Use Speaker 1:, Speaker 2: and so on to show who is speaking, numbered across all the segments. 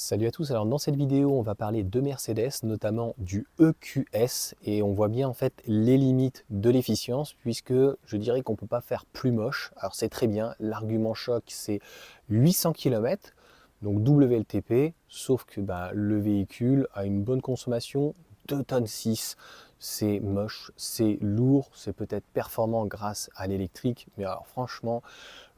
Speaker 1: Salut à tous, alors dans cette vidéo on va parler de Mercedes, notamment du EQS et on voit bien en fait les limites de l'efficience puisque je dirais qu'on ne peut pas faire plus moche. Alors c'est très bien, l'argument choc c'est 800 km, donc WLTP, sauf que le véhicule a une bonne consommation, 2 tonnes 6. C'est moche, c'est lourd, c'est peut-être performant grâce à l'électrique, mais alors franchement,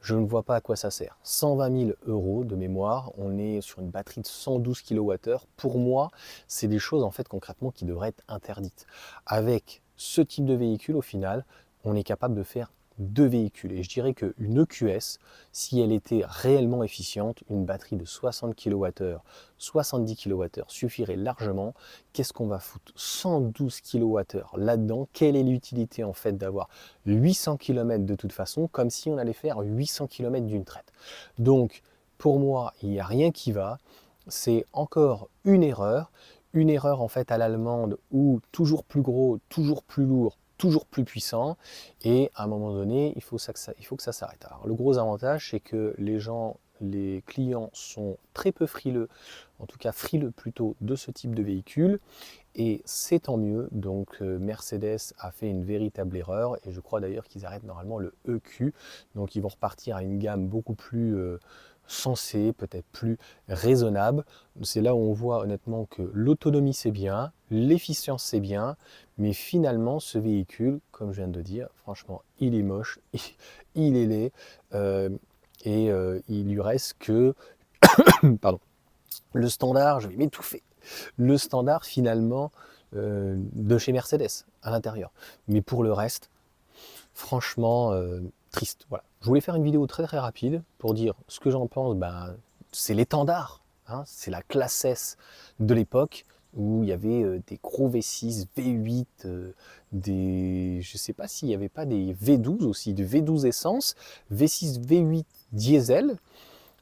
Speaker 1: je ne vois pas à quoi ça sert. 120 000 euros de mémoire, on est sur une batterie de 112 kWh. Pour moi, c'est des choses en fait concrètement qui devraient être interdites. Avec ce type de véhicule, au final, on est capable de faire deux véhicules. Et je dirais qu'une EQS, si elle était réellement efficiente, une batterie de 60 kWh, 70 kWh suffirait largement. Qu'est-ce qu'on va foutre 112 kWh là-dedans? Quelle est l'utilité en fait d'avoir 800 km de toute façon, comme si on allait faire 800 km d'une traite? Donc, pour moi, il n'y a rien qui va. C'est encore une erreur en fait à l'allemande où toujours plus gros, toujours plus lourd, toujours plus puissant, et à un moment donné, il faut que ça s'arrête. Alors, le gros avantage, c'est que les clients sont très peu frileux, en tout cas frileux plutôt de ce type de véhicule, et c'est tant mieux. Donc Mercedes a fait une véritable erreur, et je crois d'ailleurs qu'ils arrêtent normalement le EQ, donc ils vont repartir à une gamme beaucoup plus sensée, peut-être plus raisonnable. C'est là où on voit honnêtement que l'autonomie c'est bien, l'efficience c'est bien, mais finalement ce véhicule, comme je viens de dire, franchement il est moche, il est laid, il lui reste que pardon, le standard, je vais m'étouffer, le standard finalement de chez Mercedes à l'intérieur. Mais pour le reste, franchement, triste. Voilà. Je voulais faire une vidéo très très rapide pour dire ce que j'en pense. C'est l'étendard, hein, c'est la classe S de l'époque où il y avait des gros V6, V8, je ne sais pas s'il n'y avait pas des V12 aussi, des V12 essence, V6, V8 diesel.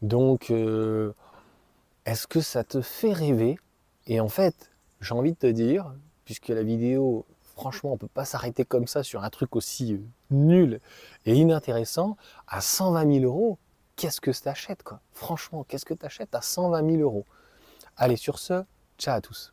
Speaker 1: Donc, est-ce que ça te fait rêver? Et en fait, j'ai envie de te dire, puisque la vidéo, franchement, on ne peut pas s'arrêter comme ça sur un truc aussi nul et inintéressant, à 120 000 euros, qu'est-ce que tu achètes, quoi? Franchement, qu'est-ce que tu achètes à 120 000 euros? Allez, sur ce, ciao à tous.